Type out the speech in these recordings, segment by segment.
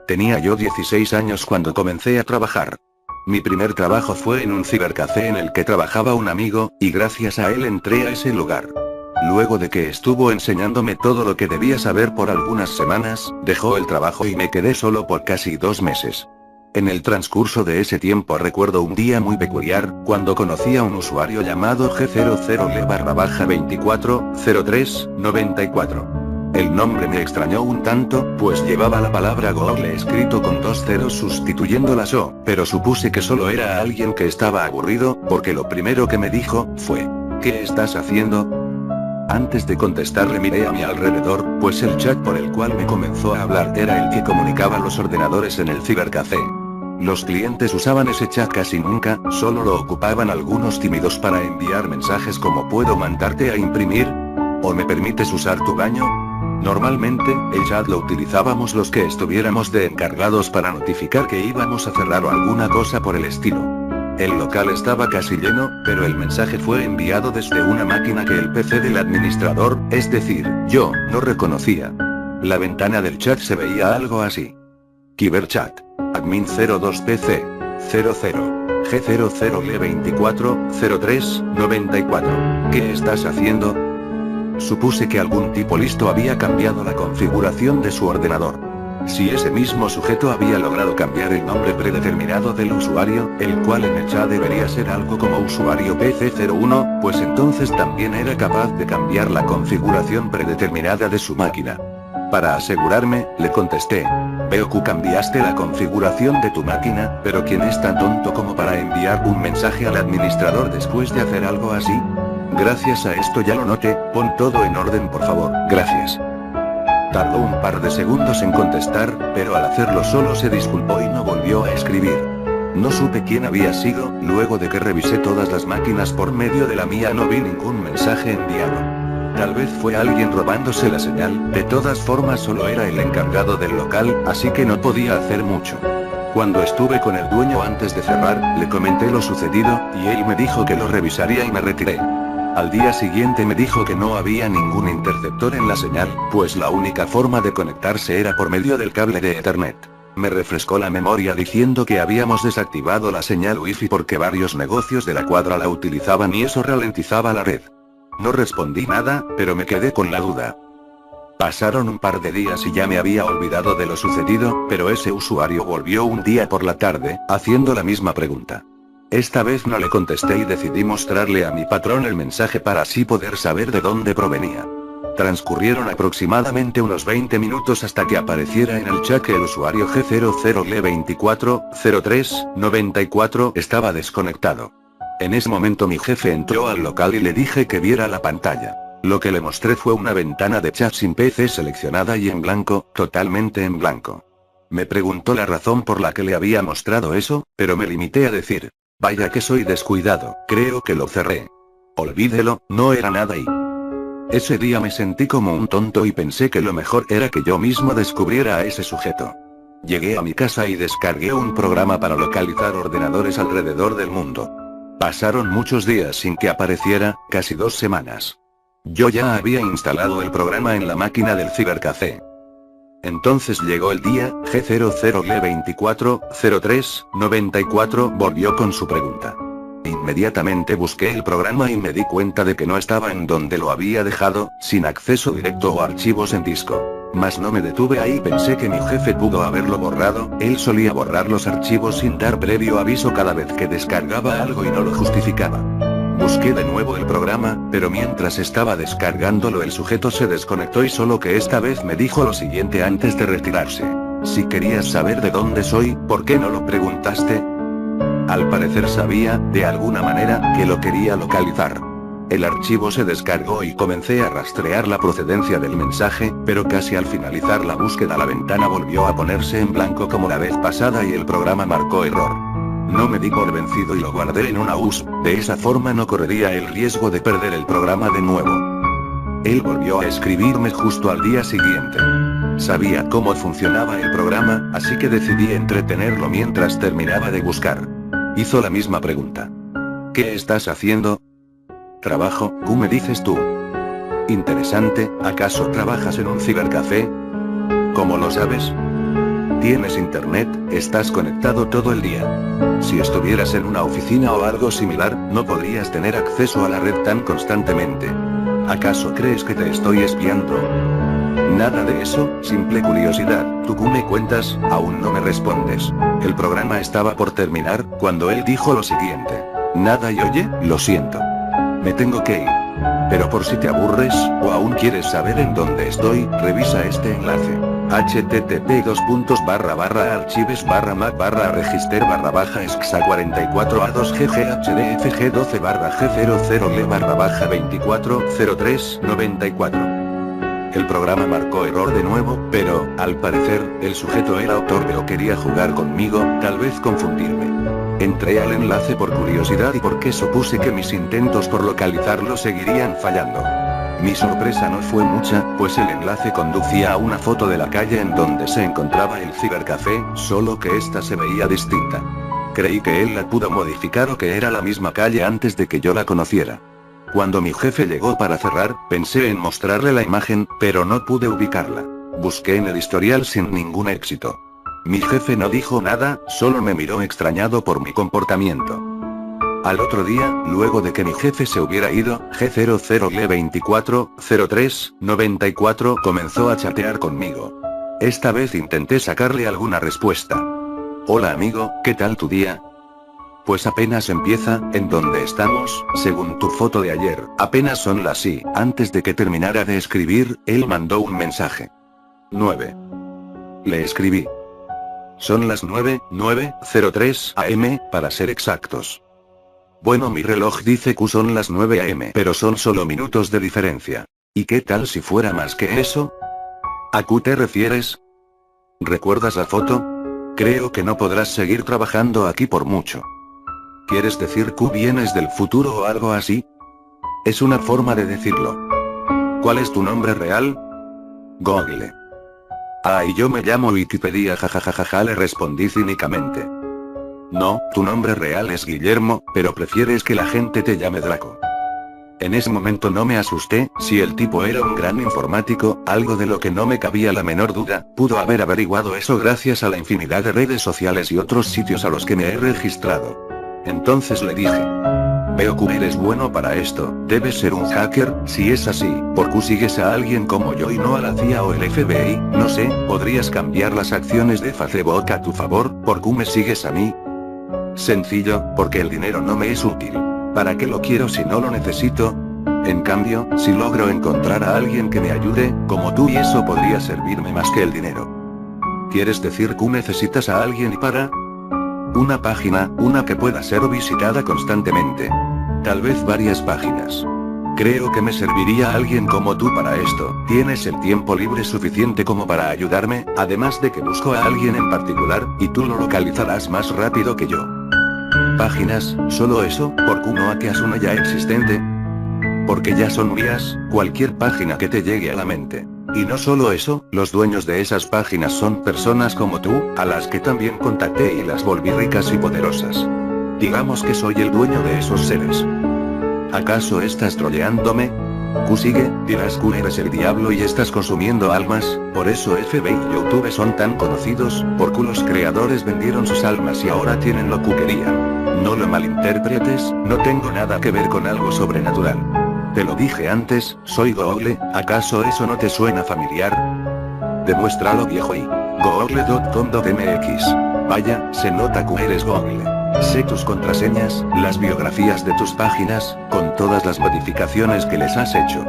Tenía yo 16 años cuando comencé a trabajar. Mi primer trabajo fue en un cibercafé en el que trabajaba un amigo, y gracias a él entré a ese lugar. Luego de que estuvo enseñándome todo lo que debía saber por algunas semanas, dejó el trabajo y me quedé solo por casi 2 meses. En el transcurso de ese tiempo recuerdo un día muy peculiar, cuando conocí a un usuario llamado G00Le/240394. El nombre me extrañó un tanto, pues llevaba la palabra Google escrito con 2 ceros sustituyendo las O, pero supuse que solo era alguien que estaba aburrido, porque lo primero que me dijo, fue: ¿qué estás haciendo? Antes de contestarle miré a mi alrededor, pues el chat por el cual me comenzó a hablar era el que comunicaba los ordenadores en el cibercafé. Los clientes usaban ese chat casi nunca, solo lo ocupaban algunos tímidos para enviar mensajes como ¿puedo mandarte a imprimir? ¿O me permites usar tu baño? Normalmente, el chat lo utilizábamos los que estuviéramos de encargados para notificar que íbamos a cerrar o alguna cosa por el estilo. El local estaba casi lleno, pero el mensaje fue enviado desde una máquina que el PC del administrador, es decir, yo, no reconocía. La ventana del chat se veía algo así. Cyberchat. Admin 02PC. 00. G00Le240394. ¿Qué estás haciendo? Supuse que algún tipo listo había cambiado la configuración de su ordenador. Si ese mismo sujeto había logrado cambiar el nombre predeterminado del usuario, el cual en el chat debería ser algo como usuario PC01, pues entonces también era capaz de cambiar la configuración predeterminada de su máquina. Para asegurarme, le contesté: veo que cambiaste la configuración de tu máquina, pero ¿quién es tan tonto como para enviar un mensaje al administrador después de hacer algo así? Gracias a esto ya lo noté, pon todo en orden por favor, gracias. Tardó un par de segundos en contestar, pero al hacerlo solo se disculpó y no volvió a escribir. No supe quién había sido, luego de que revisé todas las máquinas por medio de la mía no vi ningún mensaje enviado. Tal vez fue alguien robándose la señal, de todas formas solo era el encargado del local, así que no podía hacer mucho. Cuando estuve con el dueño antes de cerrar, le comenté lo sucedido, y él me dijo que lo revisaría y me retiré. Al día siguiente me dijo que no había ningún interceptor en la señal, pues la única forma de conectarse era por medio del cable de Ethernet. Me refrescó la memoria diciendo que habíamos desactivado la señal Wi-Fi porque varios negocios de la cuadra la utilizaban y eso ralentizaba la red. No respondí nada, pero me quedé con la duda. Pasaron un par de días y ya me había olvidado de lo sucedido, pero ese usuario volvió un día por la tarde, haciendo la misma pregunta. Esta vez no le contesté y decidí mostrarle a mi patrón el mensaje para así poder saber de dónde provenía. Transcurrieron aproximadamente unos 20 minutos hasta que apareciera en el chat que el usuario G00Le240394 estaba desconectado. En ese momento mi jefe entró al local y le dije que viera la pantalla. Lo que le mostré fue una ventana de chat sin PC seleccionada y en blanco, totalmente en blanco. Me preguntó la razón por la que le había mostrado eso, pero me limité a decir: vaya que soy descuidado, creo que lo cerré. Olvídelo, no era nada y... Ese día me sentí como un tonto y pensé que lo mejor era que yo mismo descubriera a ese sujeto. Llegué a mi casa y descargué un programa para localizar ordenadores alrededor del mundo. Pasaron muchos días sin que apareciera, casi 2 semanas. Yo ya había instalado el programa en la máquina del cibercafé. Entonces llegó el día, G00Le240394 volvió con su pregunta. Inmediatamente busqué el programa y me di cuenta de que no estaba en donde lo había dejado, sin acceso directo o archivos en disco. Mas no me detuve ahí, pensé que mi jefe pudo haberlo borrado, él solía borrar los archivos sin dar previo aviso cada vez que descargaba algo y no lo justificaba. Busqué de nuevo el programa, pero mientras estaba descargándolo el sujeto se desconectó y solo que esta vez me dijo lo siguiente antes de retirarse: si querías saber de dónde soy, ¿por qué no lo preguntaste? Al parecer sabía, de alguna manera, que lo quería localizar. El archivo se descargó y comencé a rastrear la procedencia del mensaje, pero casi al finalizar la búsqueda la ventana volvió a ponerse en blanco como la vez pasada y el programa marcó error. No me di por vencido y lo guardé en una USB, de esa forma no correría el riesgo de perder el programa de nuevo. Él volvió a escribirme justo al día siguiente. Sabía cómo funcionaba el programa, así que decidí entretenerlo mientras terminaba de buscar. Hizo la misma pregunta. ¿Qué estás haciendo? Trabajo, ¿cómo me dices tú? Interesante, ¿acaso trabajas en un cibercafé? ¿Cómo lo sabes? Tienes internet, estás conectado todo el día. Si estuvieras en una oficina o algo similar, no podrías tener acceso a la red tan constantemente. ¿Acaso crees que te estoy espiando? Nada de eso, simple curiosidad. ¿Tú qué me cuentas? Aún no me respondes. El programa estaba por terminar, cuando él dijo lo siguiente. Nada y oye, lo siento. Me tengo que ir. Pero por si te aburres, o aún quieres saber en dónde estoy, revisa este enlace. http://archives/mac/register/g000-240394. El programa marcó error de nuevo, pero, al parecer, el sujeto era Octorbe o quería jugar conmigo, tal vez confundirme. Entré al enlace por curiosidad y porque supuse que mis intentos por localizarlo seguirían fallando. Mi sorpresa no fue mucha, pues el enlace conducía a una foto de la calle en donde se encontraba el cibercafé, solo que esta se veía distinta. Creí que él la pudo modificar o que era la misma calle antes de que yo la conociera. Cuando mi jefe llegó para cerrar, pensé en mostrarle la imagen, pero no pude ubicarla. Busqué en el historial sin ningún éxito. Mi jefe no dijo nada, solo me miró extrañado por mi comportamiento. Al otro día, luego de que mi jefe se hubiera ido, G00L240394 comenzó a chatear conmigo. Esta vez intenté sacarle alguna respuesta. Hola amigo, ¿qué tal tu día? Pues apenas empieza, ¿en dónde estamos? Según tu foto de ayer, apenas son las y, antes de que terminara de escribir, él mandó un mensaje. 9. Le escribí. Son las 9:03 am, para ser exactos. Bueno, mi reloj dice que son las 9 am, pero son solo minutos de diferencia. ¿Y qué tal si fuera más que eso? ¿A qué te refieres? ¿Recuerdas la foto? Creo que no podrás seguir trabajando aquí por mucho. ¿Quieres decir que vienes del futuro o algo así? Es una forma de decirlo. ¿Cuál es tu nombre real? Google. Ah, y yo me llamo Wikipedia, jajajaja, le respondí cínicamente. No, tu nombre real es Guillermo, pero prefieres que la gente te llame Draco. En ese momento no me asusté, si el tipo era un gran informático, algo de lo que no me cabía la menor duda, pudo haber averiguado eso gracias a la infinidad de redes sociales y otros sitios a los que me he registrado. Entonces le dije. Veo que eres bueno para esto, debes ser un hacker, si es así, ¿por qué sigues a alguien como yo y no a la CIA o el FBI? No sé, podrías cambiar las acciones de Facebook a tu favor, ¿por qué me sigues a mí? Sencillo, porque el dinero no me es útil. ¿Para qué lo quiero si no lo necesito? En cambio, si logro encontrar a alguien que me ayude, como tú, y eso podría servirme más que el dinero. ¿Quieres decir que necesitas a alguien para...? Una página, una que pueda ser visitada constantemente. Tal vez varias páginas. Creo que me serviría alguien como tú para esto. Tienes el tiempo libre suficiente como para ayudarme, además de que busco a alguien en particular, y tú lo localizarás más rápido que yo. Páginas, solo eso, ¿por qué no hackeas una ya existente? Porque ya son mías, cualquier página que te llegue a la mente. Y no solo eso, los dueños de esas páginas son personas como tú, a las que también contacté y las volví ricas y poderosas. Digamos que soy el dueño de esos seres. ¿Acaso estás troleándome? Q sigue, dirás que eres el diablo y estás consumiendo almas, por eso FBI y YouTube son tan conocidos, porque los creadores vendieron sus almas y ahora tienen lo que querían. No lo malinterpretes, no tengo nada que ver con algo sobrenatural. Te lo dije antes, soy Google, ¿acaso eso no te suena familiar? Demuéstralo, viejo, y google.com.mx. Vaya, se nota que eres Google. Sé tus contraseñas, las biografías de tus páginas, con todas las modificaciones que les has hecho.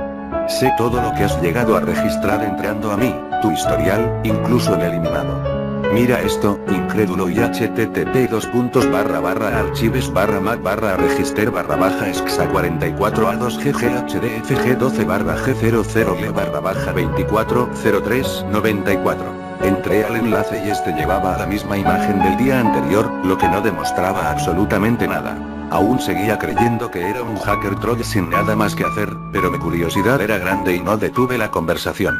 Sé todo lo que has llegado a registrar entrando a mí, tu historial, incluso el eliminado. Mira esto, incrédulo, y http://archives/mac/register/g2c/g00l/240394. Entré al enlace y este llevaba a la misma imagen del día anterior, lo que no demostraba absolutamente nada. Aún seguía creyendo que era un hacker troll sin nada más que hacer, pero mi curiosidad era grande y no detuve la conversación.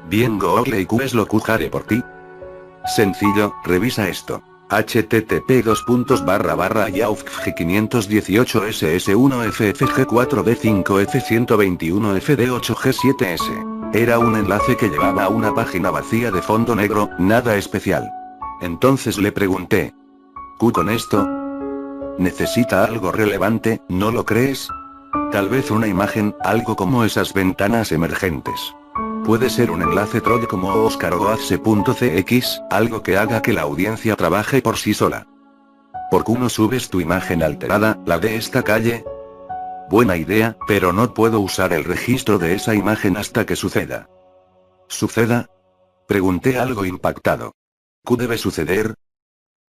Bien, Google, ¿y qué es lo que haré por ti? Sencillo, revisa esto. http://yaufg518ss1ffg4b5f121fd8g7s. Era un enlace que llevaba a una página vacía de fondo negro, nada especial. Entonces le pregunté. ¿Q con esto? ¿Necesita algo relevante, no lo crees? Tal vez una imagen, algo como esas ventanas emergentes. Puede ser un enlace troll como Oscar o Ace.cx, algo que haga que la audiencia trabaje por sí sola. ¿Por qué no subes tu imagen alterada, la de esta calle? Buena idea, pero no puedo usar el registro de esa imagen hasta que suceda. ¿Suceda? Pregunté algo impactado. ¿Qué debe suceder?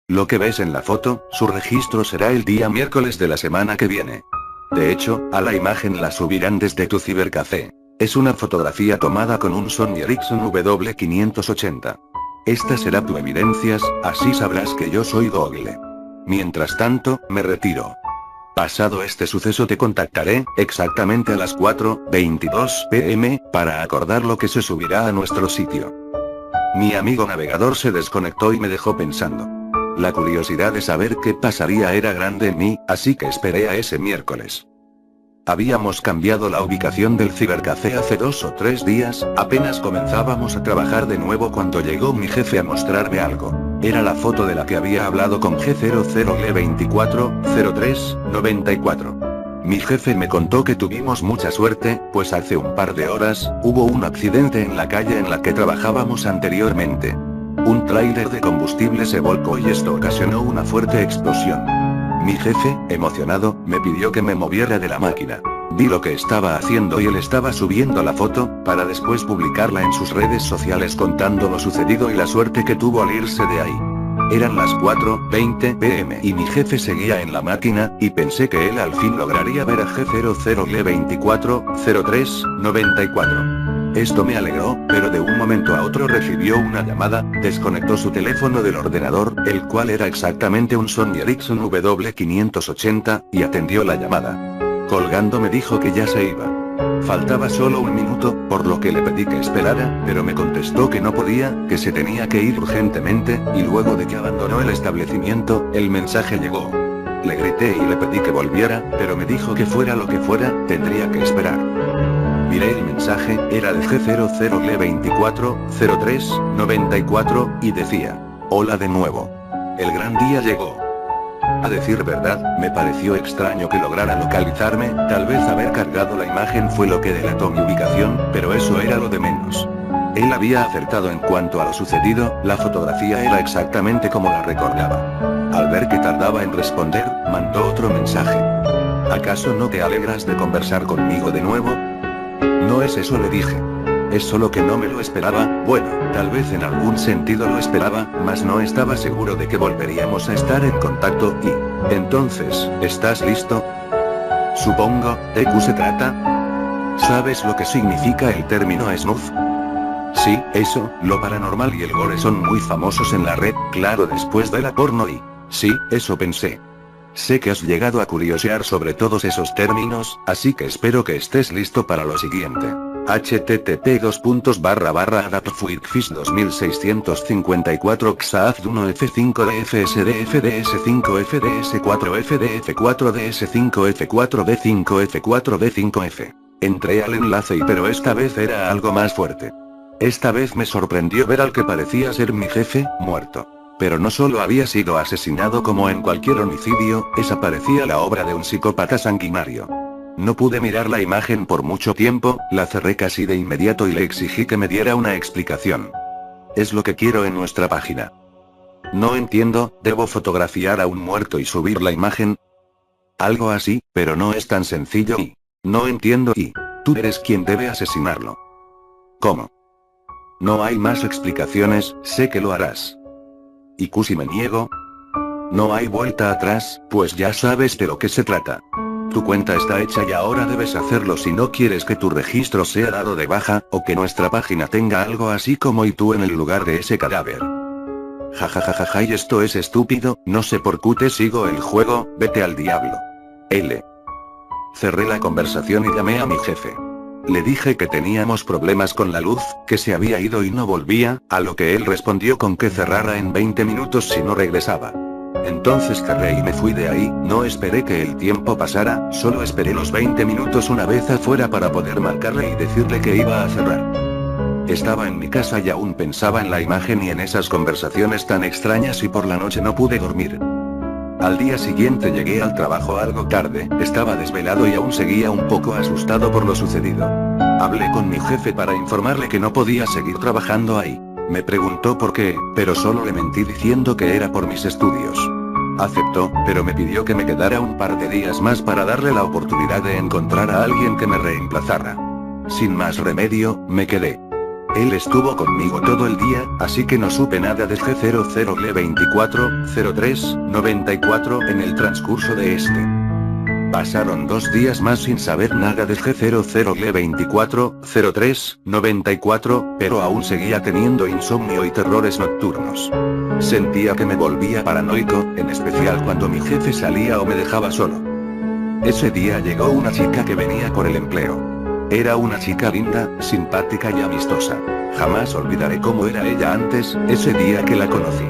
Lo que ves en la foto, su registro será el día miércoles de la semana que viene. De hecho, a la imagen la subirán desde tu cibercafé. Es una fotografía tomada con un Sony Ericsson W580. Esta será tu evidencias, así sabrás que yo soy Google. Mientras tanto, me retiro. Pasado este suceso te contactaré, exactamente a las 4:22 p.m., para acordar lo que se subirá a nuestro sitio. Mi amigo navegador se desconectó y me dejó pensando. La curiosidad de saber qué pasaría era grande en mí, así que esperé a ese miércoles. Habíamos cambiado la ubicación del cibercafé hace 2 o 3 días, apenas comenzábamos a trabajar de nuevo cuando llegó mi jefe a mostrarme algo. Era la foto de la que había hablado con G00L240394. Mi jefe me contó que tuvimos mucha suerte, pues hace un par de horas, hubo un accidente en la calle en la que trabajábamos anteriormente. Un tráiler de combustible se volcó y esto ocasionó una fuerte explosión. Mi jefe, emocionado, me pidió que me moviera de la máquina. Vi lo que estaba haciendo y él estaba subiendo la foto, para después publicarla en sus redes sociales contando lo sucedido y la suerte que tuvo al irse de ahí. Eran las 4:20 p.m. y mi jefe seguía en la máquina, y pensé que él al fin lograría ver a G00L240394. Esto me alegró, pero de un momento a otro recibió una llamada, desconectó su teléfono del ordenador, el cual era exactamente un Sony Ericsson W580, y atendió la llamada. Colgando me dijo que ya se iba. Faltaba solo un minuto, por lo que le pedí que esperara, pero me contestó que no podía, que se tenía que ir urgentemente, y luego de que abandonó el establecimiento, el mensaje llegó. Le grité y le pedí que volviera, pero me dijo que fuera lo que fuera, tendría que esperar. Miré el mensaje, era de G00L240394, y decía: hola de nuevo. El gran día llegó. A decir verdad, me pareció extraño que lograra localizarme, tal vez haber cargado la imagen fue lo que delató mi ubicación, pero eso era lo de menos. Él había acertado en cuanto a lo sucedido, la fotografía era exactamente como la recordaba. Al ver que tardaba en responder, mandó otro mensaje. ¿Acaso no te alegras de conversar conmigo de nuevo? No es eso, le dije. Es solo que no me lo esperaba, bueno, tal vez en algún sentido lo esperaba, mas no estaba seguro de que volveríamos a estar en contacto y... Entonces, ¿estás listo? Supongo, ¿de qué se trata? ¿Sabes lo que significa el término snuff? Sí, eso, lo paranormal y el gore son muy famosos en la red, claro, después de la porno y... Sí, eso pensé. Sé que has llegado a curiosear sobre todos esos términos, así que espero que estés listo para lo siguiente. http://adaptfuitfish2654 xaaf1F5DFSDFDS4FDS5F4D5F4D5F. Entré al enlace pero esta vez era algo más fuerte. Esta vez me sorprendió ver al que parecía ser mi jefe, muerto. Pero no solo había sido asesinado como en cualquier homicidio, esa parecía la obra de un psicópata sanguinario. No pude mirar la imagen por mucho tiempo, la cerré casi de inmediato y le exigí que me diera una explicación. Es lo que quiero en nuestra página. No entiendo, ¿debo fotografiar a un muerto y subir la imagen? Algo así, pero no es tan sencillo y... No entiendo y... Tú eres quien debe asesinarlo. ¿Cómo? No hay más explicaciones, sé que lo harás. ¿Y si me niego? No hay vuelta atrás, pues ya sabes de lo que se trata. Tu cuenta está hecha y ahora debes hacerlo si no quieres que tu registro sea dado de baja, o que nuestra página tenga algo así como "y tú" en el lugar de ese cadáver. Jajajaja, y esto es estúpido, no sé por qué te sigo el juego, vete al diablo. L. Cerré la conversación y llamé a mi jefe. Le dije que teníamos problemas con la luz, que se había ido y no volvía, a lo que él respondió con que cerrara en 20 minutos si no regresaba. Entonces cerré y me fui de ahí, no esperé que el tiempo pasara, solo esperé los 20 minutos una vez afuera para poder marcarle y decirle que iba a cerrar. Estaba en mi casa y aún pensaba en la imagen y en esas conversaciones tan extrañas y por la noche no pude dormir. Al día siguiente llegué al trabajo algo tarde, estaba desvelado y aún seguía un poco asustado por lo sucedido. Hablé con mi jefe para informarle que no podía seguir trabajando ahí. Me preguntó por qué, pero solo le mentí diciendo que era por mis estudios. Aceptó, pero me pidió que me quedara un par de días más para darle la oportunidad de encontrar a alguien que me reemplazara. Sin más remedio, me quedé. Él estuvo conmigo todo el día, así que no supe nada de G00L240394 en el transcurso de este. Pasaron 2 días más sin saber nada de G00L240394, pero aún seguía teniendo insomnio y terrores nocturnos. Sentía que me volvía paranoico, en especial cuando mi jefe salía o me dejaba solo. Ese día llegó una chica que venía por el empleo. Era una chica linda, simpática y amistosa. Jamás olvidaré cómo era ella antes, ese día que la conocí.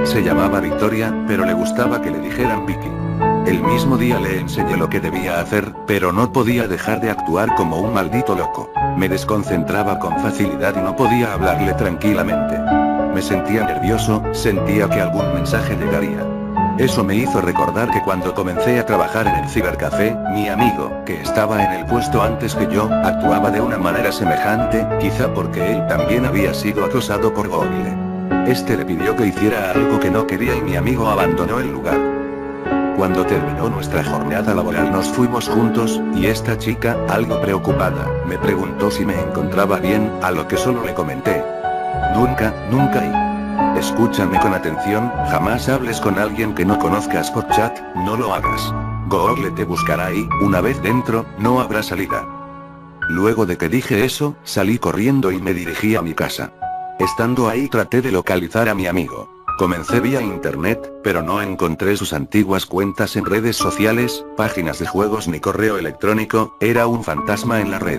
Se llamaba Victoria, pero le gustaba que le dijeran Vicky. El mismo día le enseñé lo que debía hacer, pero no podía dejar de actuar como un maldito loco. Me desconcentraba con facilidad y no podía hablarle tranquilamente. Me sentía nervioso, sentía que algún mensaje llegaría. Eso me hizo recordar que cuando comencé a trabajar en el cibercafé, mi amigo, que estaba en el puesto antes que yo, actuaba de una manera semejante, quizá porque él también había sido acosado por Google. Este le pidió que hiciera algo que no quería y mi amigo abandonó el lugar. Cuando terminó nuestra jornada laboral nos fuimos juntos, y esta chica, algo preocupada, me preguntó si me encontraba bien, a lo que solo le comenté. Nunca y... Escúchame con atención, jamás hables con alguien que no conozcas por chat, no lo hagas. Google te buscará y, una vez dentro, no habrá salida. Luego de que dije eso, salí corriendo y me dirigí a mi casa. Estando ahí traté de localizar a mi amigo. Comencé vía internet, pero no encontré sus antiguas cuentas en redes sociales, páginas de juegos ni correo electrónico, era un fantasma en la red.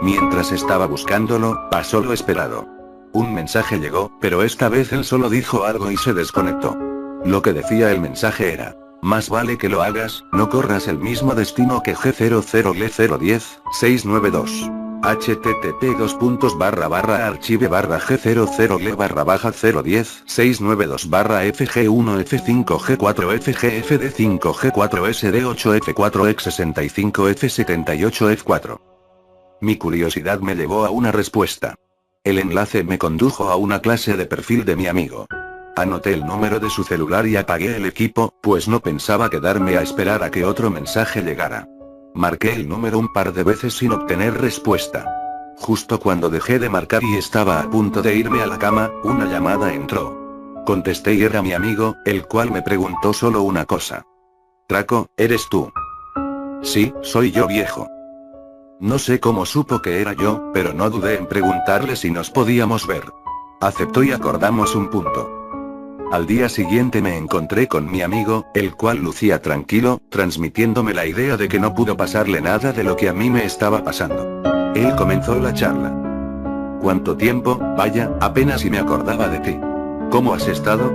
Mientras estaba buscándolo, pasó lo esperado. Un mensaje llegó, pero esta vez él solo dijo algo y se desconectó. Lo que decía el mensaje era: más vale que lo hagas, no corras el mismo destino que G00L010692. http://archive/G00L/F-G1F5G4FGF5G4S8F4F65F78F4. Mi curiosidad me llevó a una respuesta. El enlace me condujo a una clase de perfil de mi amigo. Anoté el número de su celular y apagué el equipo, pues no pensaba quedarme a esperar a que otro mensaje llegara. Marqué el número un par de veces sin obtener respuesta. Justo cuando dejé de marcar y estaba a punto de irme a la cama, una llamada entró. Contesté y era mi amigo, el cual me preguntó solo una cosa. Draco, ¿eres tú? Sí, soy yo, viejo. No sé cómo supo que era yo, pero no dudé en preguntarle si nos podíamos ver. Aceptó y acordamos un punto. Al día siguiente me encontré con mi amigo, el cual lucía tranquilo, transmitiéndome la idea de que no pudo pasarle nada de lo que a mí me estaba pasando. Él comenzó la charla. ¿Cuánto tiempo? Vaya, apenas si me acordaba de ti. ¿Cómo has estado?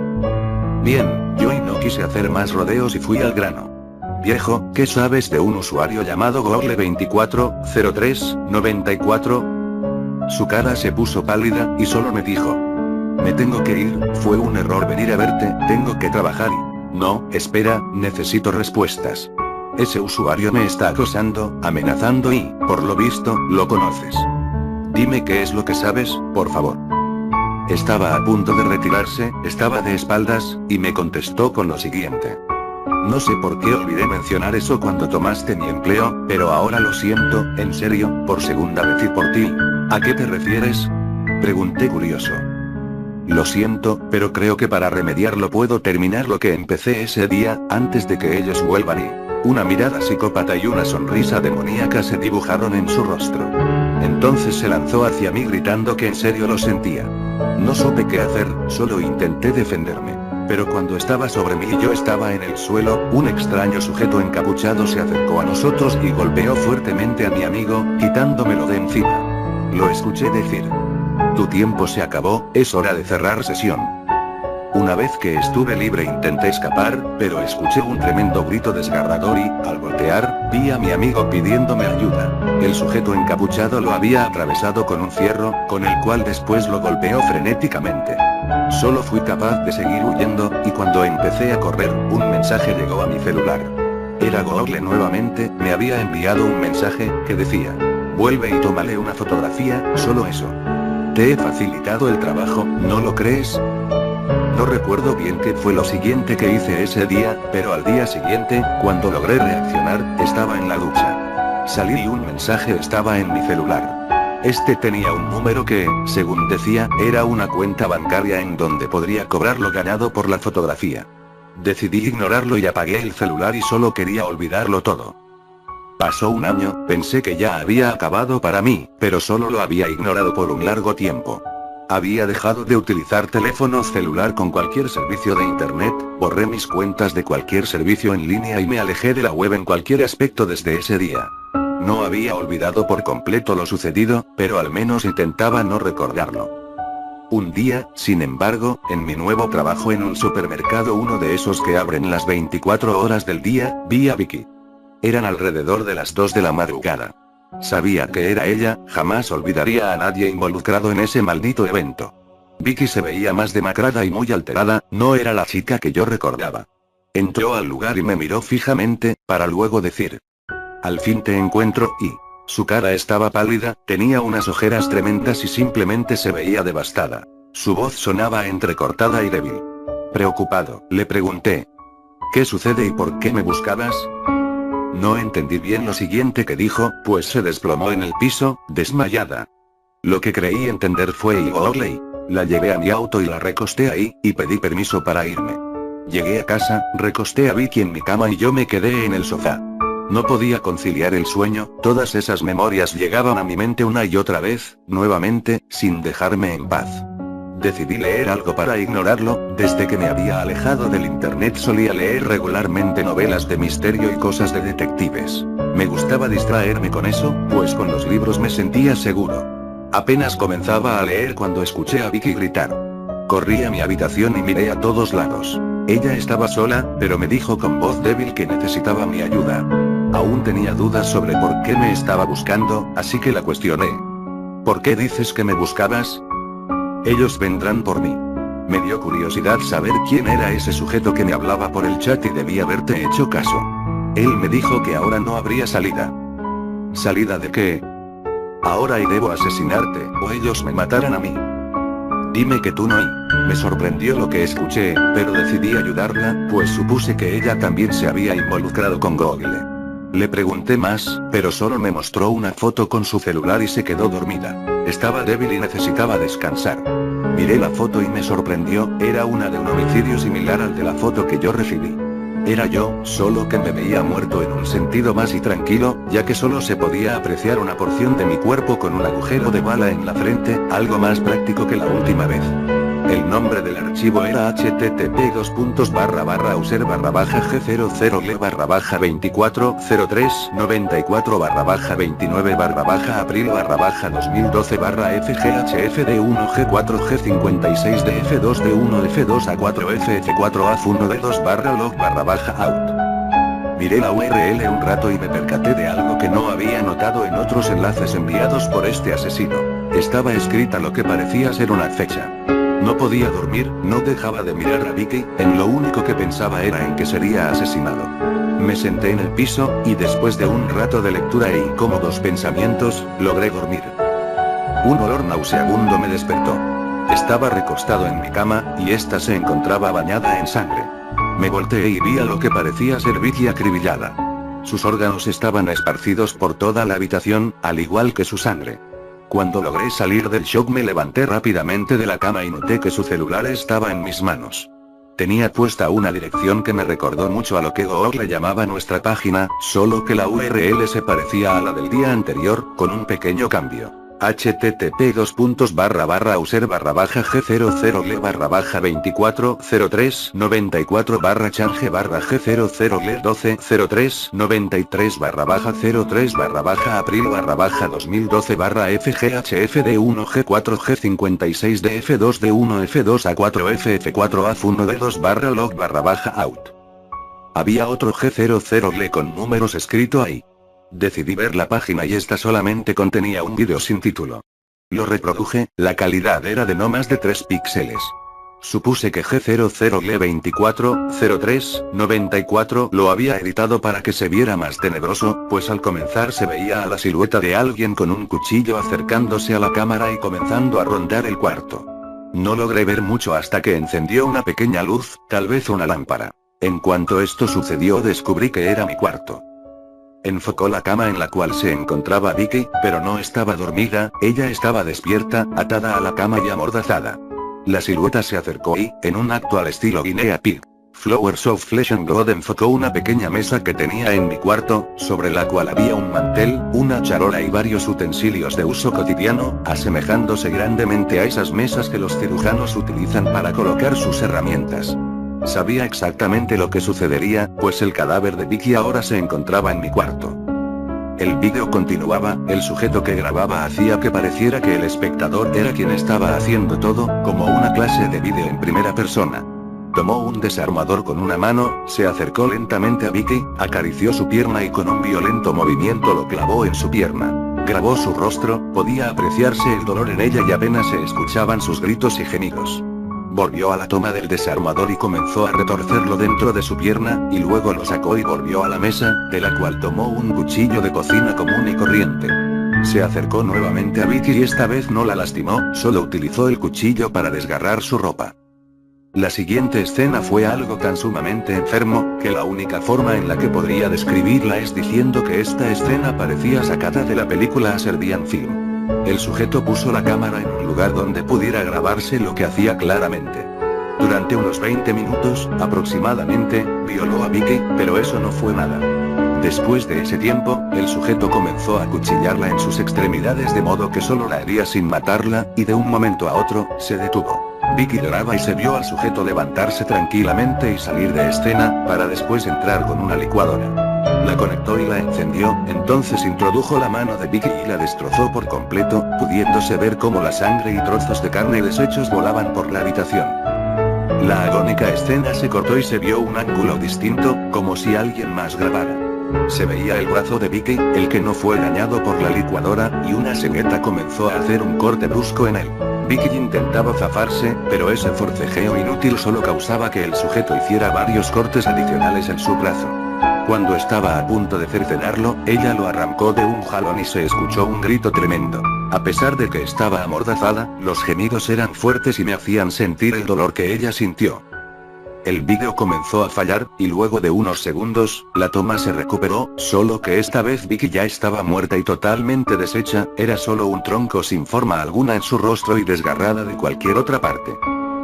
Bien, yo y no quise hacer más rodeos y fui al grano. Viejo, ¿qué sabes de un usuario llamado Google240394? Su cara se puso pálida, y solo me dijo: me tengo que ir, fue un error venir a verte, tengo que trabajar y... No, espera, necesito respuestas. Ese usuario me está acosando, amenazando y, por lo visto, lo conoces. Dime qué es lo que sabes, por favor. Estaba a punto de retirarse, estaba de espaldas, y me contestó con lo siguiente. No sé por qué olvidé mencionar eso cuando tomaste mi empleo, pero ahora lo siento, en serio, por segunda vez y por ti. ¿A qué te refieres? Pregunté curioso. Lo siento, pero creo que para remediarlo puedo terminar lo que empecé ese día, antes de que ellos vuelvan y... Una mirada psicópata y una sonrisa demoníaca se dibujaron en su rostro. Entonces se lanzó hacia mí gritando que en serio lo sentía. No supe qué hacer, solo intenté defenderme. Pero cuando estaba sobre mí y yo estaba en el suelo, un extraño sujeto encapuchado se acercó a nosotros y golpeó fuertemente a mi amigo, quitándomelo de encima. Lo escuché decir: tu tiempo se acabó, es hora de cerrar sesión. Una vez que estuve libre intenté escapar, pero escuché un tremendo grito desgarrador y, al voltear, vi a mi amigo pidiéndome ayuda. El sujeto encapuchado lo había atravesado con un fierro, con el cual después lo golpeó frenéticamente. Solo fui capaz de seguir huyendo, y cuando empecé a correr, un mensaje llegó a mi celular. Era Google nuevamente, me había enviado un mensaje, que decía: vuelve y tómale una fotografía, solo eso. Te he facilitado el trabajo, ¿no lo crees? No recuerdo bien qué fue lo siguiente que hice ese día, pero al día siguiente, cuando logré reaccionar, estaba en la ducha. Salí y un mensaje estaba en mi celular. Este tenía un número que, según decía, era una cuenta bancaria en donde podría cobrar lo ganado por la fotografía. Decidí ignorarlo y apagué el celular y solo quería olvidarlo todo. Pasó un año, pensé que ya había acabado para mí, pero solo lo había ignorado por un largo tiempo. Había dejado de utilizar teléfono celular con cualquier servicio de internet, borré mis cuentas de cualquier servicio en línea y me alejé de la web en cualquier aspecto desde ese día. No había olvidado por completo lo sucedido, pero al menos intentaba no recordarlo. Un día, sin embargo, en mi nuevo trabajo en un supermercado, uno de esos que abren las 24 horas del día, vi a Vicky. Eran alrededor de las 2 de la madrugada. Sabía que era ella, jamás olvidaría a nadie involucrado en ese maldito evento. Vicky se veía más demacrada y muy alterada, no era la chica que yo recordaba. Entró al lugar y me miró fijamente, para luego decir: al fin te encuentro, y... Su cara estaba pálida, tenía unas ojeras tremendas y simplemente se veía devastada. Su voz sonaba entrecortada y débil. Preocupado, le pregunté: ¿qué sucede y por qué me buscabas? No entendí bien lo siguiente que dijo, pues se desplomó en el piso, desmayada. Lo que creí entender fue Igorley. La llevé a mi auto y la recosté ahí, y pedí permiso para irme. Llegué a casa, recosté a Vicky en mi cama y yo me quedé en el sofá. No podía conciliar el sueño, todas esas memorias llegaban a mi mente una y otra vez, nuevamente, sin dejarme en paz. Decidí leer algo para ignorarlo. Desde que me había alejado del internet solía leer regularmente novelas de misterio y cosas de detectives. Me gustaba distraerme con eso, pues con los libros me sentía seguro. Apenas comenzaba a leer cuando escuché a Vicky gritar. Corrí a mi habitación y miré a todos lados. Ella estaba sola, pero me dijo con voz débil que necesitaba mi ayuda. Aún tenía dudas sobre por qué me estaba buscando, así que la cuestioné. ¿Por qué dices que me buscabas? Ellos vendrán por mí. Me dio curiosidad saber quién era ese sujeto que me hablaba por el chat y debí haberte hecho caso. Él me dijo que ahora no habría salida. ¿Salida de qué? Ahora y debo asesinarte, o ellos me matarán a mí. Dime que tú no. Me sorprendió lo que escuché, pero decidí ayudarla, pues supuse que ella también se había involucrado con Google. Le pregunté más, pero solo me mostró una foto con su celular y se quedó dormida. Estaba débil y necesitaba descansar. Miré la foto y me sorprendió, era una de un homicidio similar al de la foto que yo recibí. Era yo, solo que me veía muerto en un sentido más y tranquilo, ya que solo se podía apreciar una porción de mi cuerpo con un agujero de bala en la frente, algo más práctico que la última vez. El nombre del archivo era http://g004-94-april/g4f00-941f2-f4a-f g-h-f-d1g4g5066-df2de1f2a4f4a-log/f. Miré la URL un rato y me percaté de algo que no había notado en otros enlaces enviados por este asesino. Estaba escrita lo que parecía ser una fecha. No podía dormir, no dejaba de mirar a Vicky, en lo único que pensaba era en que sería asesinado. Me senté en el piso, y después de un rato de lectura e incómodos pensamientos, logré dormir. Un olor nauseabundo me despertó. Estaba recostado en mi cama, y ésta se encontraba bañada en sangre. Me volteé y vi a lo que parecía ser Vicky acribillada. Sus órganos estaban esparcidos por toda la habitación, al igual que su sangre. Cuando logré salir del shock me levanté rápidamente de la cama y noté que su celular estaba en mis manos. Tenía puesta una dirección que me recordó mucho a lo que Google llamaba nuestra página, solo que la URL se parecía a la del día anterior, con un pequeño cambio. G00L-G00L1203-93-93-93-FG-HFD1G4G56D-F2D1F2A4F-F4A-FUNO-D2-LE. Había otro G00L con números escrito ahí. Decidí ver la página y esta solamente contenía un vídeo sin título. Lo reproduje, la calidad era de no más de 3 píxeles. Supuse que G00L2403-94 lo había editado para que se viera más tenebroso, pues al comenzar se veía a la silueta de alguien con un cuchillo acercándose a la cámara y comenzando a rondar el cuarto. No logré ver mucho hasta que encendió una pequeña luz, tal vez una lámpara. En cuanto esto sucedió descubrí que era mi cuarto. Enfocó la cama en la cual se encontraba Vicky, pero no estaba dormida, ella estaba despierta, atada a la cama y amordazada. La silueta se acercó y, en un acto al estilo Guinea Pig, Flowers of Flesh and Blood, enfocó una pequeña mesa que tenía en mi cuarto, sobre la cual había un mantel, una charola y varios utensilios de uso cotidiano, asemejándose grandemente a esas mesas que los cirujanos utilizan para colocar sus herramientas. Sabía exactamente lo que sucedería, pues el cadáver de Vicky ahora se encontraba en mi cuarto. El vídeo continuaba, el sujeto que grababa hacía que pareciera que el espectador era quien estaba haciendo todo, como una clase de vídeo en primera persona. Tomó un desarmador con una mano, se acercó lentamente a Vicky, acarició su pierna y con un violento movimiento lo clavó en su pierna. Grabó su rostro, podía apreciarse el dolor en ella y apenas se escuchaban sus gritos y gemidos. Volvió a la toma del desarmador y comenzó a retorcerlo dentro de su pierna, y luego lo sacó y volvió a la mesa, de la cual tomó un cuchillo de cocina común y corriente. Se acercó nuevamente a Vicky y esta vez no la lastimó, solo utilizó el cuchillo para desgarrar su ropa. La siguiente escena fue algo tan sumamente enfermo, que la única forma en la que podría describirla es diciendo que esta escena parecía sacada de la película A Serbian Film. El sujeto puso la cámara en un lugar donde pudiera grabarse lo que hacía claramente. Durante unos 20 minutos, aproximadamente, violó a Vicky, pero eso no fue nada. Después de ese tiempo, el sujeto comenzó a acuchillarla en sus extremidades de modo que solo la hería sin matarla, y de un momento a otro, se detuvo. Vicky lloraba y se vio al sujeto levantarse tranquilamente y salir de escena, para después entrar con una licuadora. La conectó y la encendió, entonces introdujo la mano de Vicky y la destrozó por completo, pudiéndose ver cómo la sangre y trozos de carne y desechos volaban por la habitación. La agónica escena se cortó y se vio un ángulo distinto, como si alguien más grabara. Se veía el brazo de Vicky, el que no fue dañado por la licuadora, y una cegueta comenzó a hacer un corte brusco en él. Vicky intentaba zafarse, pero ese forcejeo inútil solo causaba que el sujeto hiciera varios cortes adicionales en su brazo. Cuando estaba a punto de cercenarlo, ella lo arrancó de un jalón y se escuchó un grito tremendo. A pesar de que estaba amordazada, los gemidos eran fuertes y me hacían sentir el dolor que ella sintió. El vídeo comenzó a fallar, y luego de unos segundos, la toma se recuperó, solo que esta vez Vicky ya estaba muerta y totalmente deshecha, era solo un tronco sin forma alguna en su rostro y desgarrada de cualquier otra parte.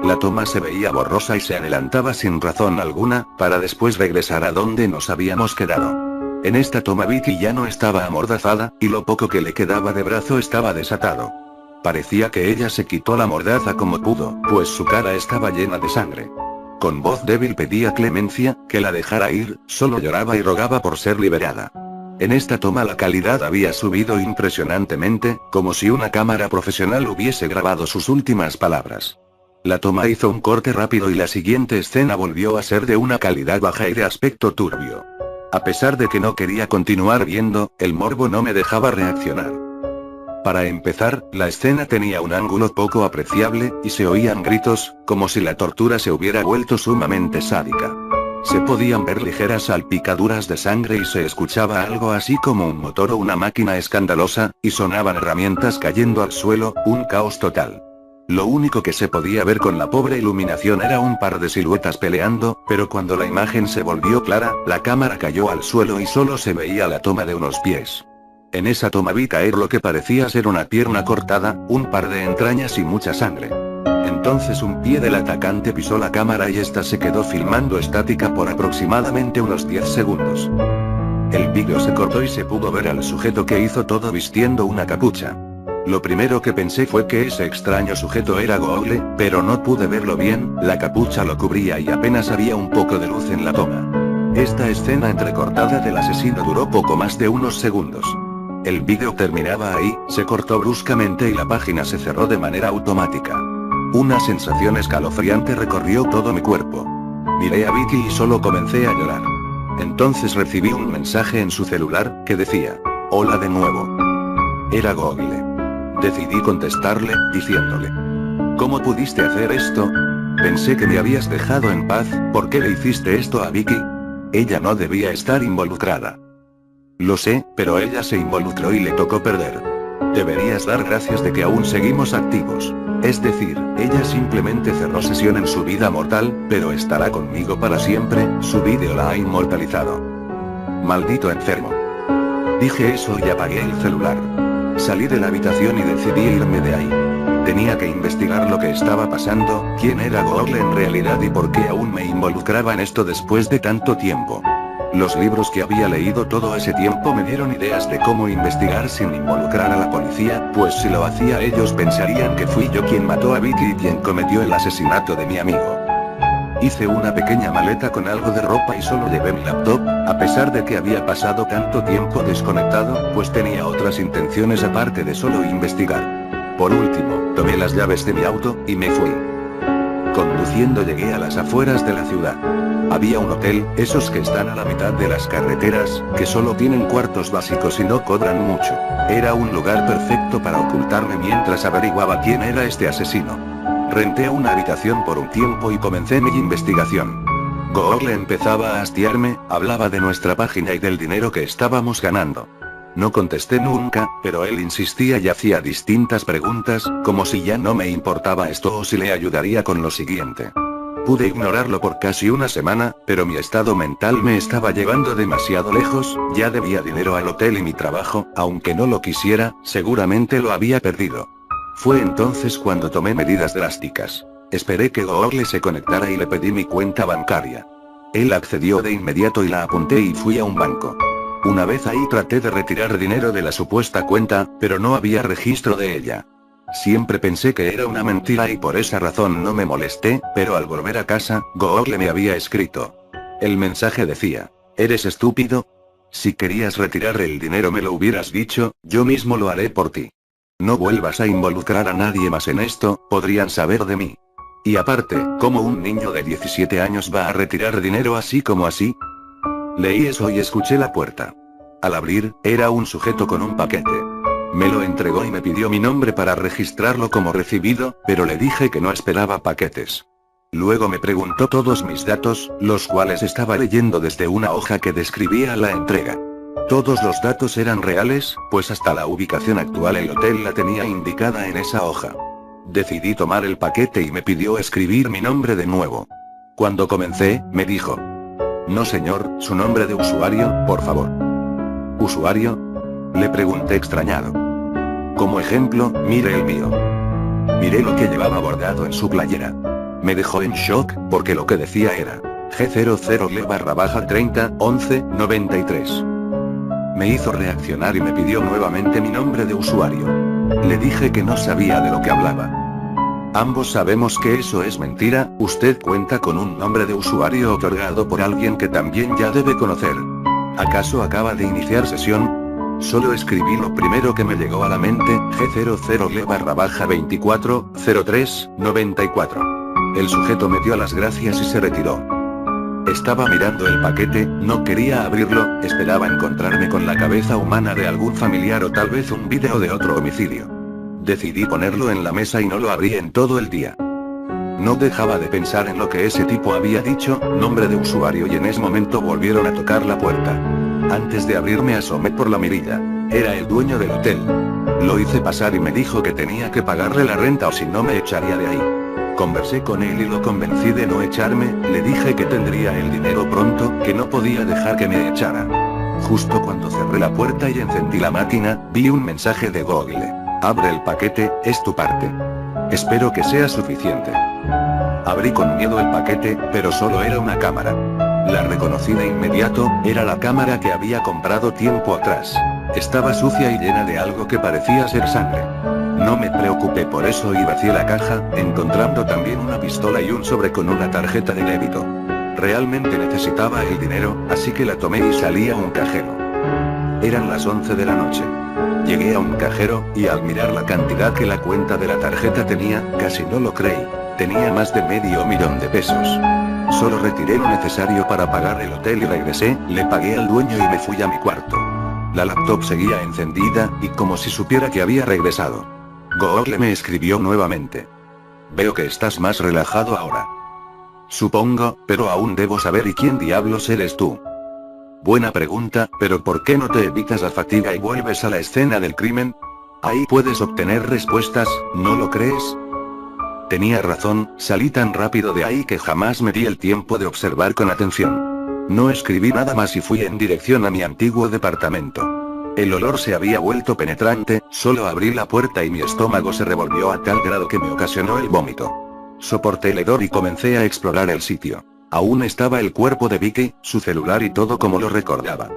La toma se veía borrosa y se adelantaba sin razón alguna, para después regresar a donde nos habíamos quedado. En esta toma Vicky ya no estaba amordazada, y lo poco que le quedaba de brazo estaba desatado. Parecía que ella se quitó la mordaza como pudo, pues su cara estaba llena de sangre. Con voz débil pedía clemencia, que la dejara ir, solo lloraba y rogaba por ser liberada. En esta toma la calidad había subido impresionantemente, como si una cámara profesional hubiese grabado sus últimas palabras. La toma hizo un corte rápido y la siguiente escena volvió a ser de una calidad baja y de aspecto turbio. A pesar de que no quería continuar viendo, el morbo no me dejaba reaccionar. Para empezar, la escena tenía un ángulo poco apreciable, y se oían gritos, como si la tortura se hubiera vuelto sumamente sádica. Se podían ver ligeras salpicaduras de sangre y se escuchaba algo así como un motor o una máquina escandalosa, y sonaban herramientas cayendo al suelo, un caos total. Lo único que se podía ver con la pobre iluminación era un par de siluetas peleando, pero cuando la imagen se volvió clara, la cámara cayó al suelo y solo se veía la toma de unos pies. En esa toma vi caer lo que parecía ser una pierna cortada, un par de entrañas y mucha sangre. Entonces un pie del atacante pisó la cámara y esta se quedó filmando estática por aproximadamente unos 10 segundos. El vídeo se cortó y se pudo ver al sujeto que hizo todo vistiendo una capucha. Lo primero que pensé fue que ese extraño sujeto era Google, pero no pude verlo bien, la capucha lo cubría y apenas había un poco de luz en la toma. Esta escena entrecortada del asesino duró poco más de unos segundos. El vídeo terminaba ahí, se cortó bruscamente y la página se cerró de manera automática. Una sensación escalofriante recorrió todo mi cuerpo. Miré a Vicky y solo comencé a llorar. Entonces recibí un mensaje en su celular, que decía: "Hola de nuevo". Era Google. Decidí contestarle, diciéndole: "¿Cómo pudiste hacer esto? Pensé que me habías dejado en paz, ¿por qué le hiciste esto a Vicky? Ella no debía estar involucrada". "Lo sé, pero ella se involucró y le tocó perder. Deberías dar gracias de que aún seguimos activos. Es decir, ella simplemente cerró sesión en su vida mortal, pero estará conmigo para siempre, su vídeo la ha inmortalizado". Maldito enfermo. Dije eso y apagué el celular. Salí de la habitación y decidí irme de ahí. Tenía que investigar lo que estaba pasando, quién era Google en realidad y por qué aún me involucraba en esto después de tanto tiempo. Los libros que había leído todo ese tiempo me dieron ideas de cómo investigar sin involucrar a la policía, pues si lo hacía ellos pensarían que fui yo quien mató a Vicky y quien cometió el asesinato de mi amigo. Hice una pequeña maleta con algo de ropa y solo llevé mi laptop, a pesar de que había pasado tanto tiempo desconectado, pues tenía otras intenciones aparte de solo investigar. Por último, tomé las llaves de mi auto, y me fui. Conduciendo llegué a las afueras de la ciudad. Había un hotel, esos que están a la mitad de las carreteras, que solo tienen cuartos básicos y no cobran mucho. Era un lugar perfecto para ocultarme mientras averiguaba quién era este asesino. Renté una habitación por un tiempo y comencé mi investigación. Google empezaba a hastiarme, hablaba de nuestra página y del dinero que estábamos ganando. No contesté nunca, pero él insistía y hacía distintas preguntas, como si ya no me importaba esto o si le ayudaría con lo siguiente. Pude ignorarlo por casi una semana, pero mi estado mental me estaba llevando demasiado lejos, ya debía dinero al hotel y mi trabajo, aunque no lo quisiera, seguramente lo había perdido. Fue entonces cuando tomé medidas drásticas. Esperé que Google se conectara y le pedí mi cuenta bancaria. Él accedió de inmediato y la apunté y fui a un banco. Una vez ahí traté de retirar dinero de la supuesta cuenta, pero no había registro de ella. Siempre pensé que era una mentira y por esa razón no me molesté, pero al volver a casa, Google me había escrito. El mensaje decía: ¿eres estúpido? Si querías retirar el dinero me lo hubieras dicho, yo mismo lo haré por ti. No vuelvas a involucrar a nadie más en esto, podrían saber de mí. Y aparte, ¿cómo un niño de 17 años va a retirar dinero así como así? Leí eso y escuché la puerta. Al abrir, era un sujeto con un paquete. Me lo entregó y me pidió mi nombre para registrarlo como recibido, pero le dije que no esperaba paquetes. Luego me preguntó todos mis datos, los cuales estaba leyendo desde una hoja que describía la entrega. Todos los datos eran reales, pues hasta la ubicación actual el hotel la tenía indicada en esa hoja. Decidí tomar el paquete y me pidió escribir mi nombre de nuevo. Cuando comencé, me dijo: "No señor, su nombre de usuario, por favor". ¿Usuario? Le pregunté extrañado. Como ejemplo, mire el mío. Miré lo que llevaba bordado en su playera. Me dejó en shock, porque lo que decía era G00Le_301193. Me hizo reaccionar y me pidió nuevamente mi nombre de usuario. Le dije que no sabía de lo que hablaba. Ambos sabemos que eso es mentira, usted cuenta con un nombre de usuario otorgado por alguien que también ya debe conocer. ¿Acaso acaba de iniciar sesión? Solo escribí lo primero que me llegó a la mente, G00Le_240394. El sujeto me dio las gracias y se retiró. Estaba mirando el paquete, no quería abrirlo, esperaba encontrarme con la cabeza humana de algún familiar o tal vez un vídeo de otro homicidio. Decidí ponerlo en la mesa y no lo abrí en todo el día. No dejaba de pensar en lo que ese tipo había dicho, nombre de usuario, y en ese momento volvieron a tocar la puerta. Antes de abrir me asomé por la mirilla. Era el dueño del hotel. Lo hice pasar y me dijo que tenía que pagarle la renta o si no me echaría de ahí. Conversé con él y lo convencí de no echarme, le dije que tendría el dinero pronto, que no podía dejar que me echara. Justo cuando cerré la puerta y encendí la máquina, vi un mensaje de Google. Abre el paquete, es tu parte. Espero que sea suficiente. Abrí con miedo el paquete, pero solo era una cámara. La reconocí de inmediato, era la cámara que había comprado tiempo atrás. Estaba sucia y llena de algo que parecía ser sangre. No me preocupé por eso y vacié la caja, encontrando también una pistola y un sobre con una tarjeta de débito. Realmente necesitaba el dinero, así que la tomé y salí a un cajero. Eran las 11 de la noche. Llegué a un cajero, y al mirar la cantidad que la cuenta de la tarjeta tenía, casi no lo creí. Tenía más de $500,000 Solo retiré lo necesario para pagar el hotel y regresé, le pagué al dueño y me fui a mi cuarto. La laptop seguía encendida, y como si supiera que había regresado. Google me escribió nuevamente. Veo que estás más relajado ahora. Supongo, pero aún debo saber ¿y quién diablos eres tú? Buena pregunta, pero ¿por qué no te evitas la fatiga y vuelves a la escena del crimen? Ahí puedes obtener respuestas, ¿no lo crees? Tenía razón, salí tan rápido de ahí que jamás me di el tiempo de observar con atención. No escribí nada más y fui en dirección a mi antiguo departamento. El olor se había vuelto penetrante, solo abrí la puerta y mi estómago se revolvió a tal grado que me ocasionó el vómito. Soporté el hedor y comencé a explorar el sitio. Aún estaba el cuerpo de Vicky, su celular y todo como lo recordaba.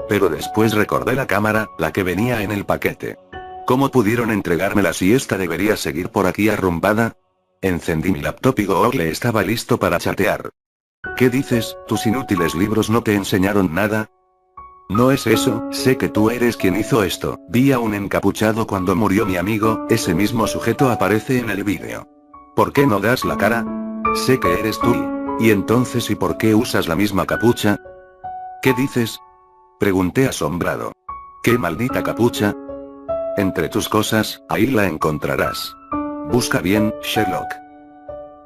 Pero después recordé la cámara, la que venía en el paquete. ¿Cómo pudieron entregármela si esta debería seguir por aquí arrumbada? Encendí mi laptop y Google estaba listo para chatear. ¿Qué dices? ¿Tus inútiles libros no te enseñaron nada? No es eso, sé que tú eres quien hizo esto. Vi a un encapuchado cuando murió mi amigo, ese mismo sujeto aparece en el vídeo. ¿Por qué no das la cara? Sé que eres tú. ¿Y entonces y por qué usas la misma capucha? ¿Qué dices? Pregunté asombrado. ¿Qué maldita capucha? Entre tus cosas, ahí la encontrarás. Busca bien, Sherlock.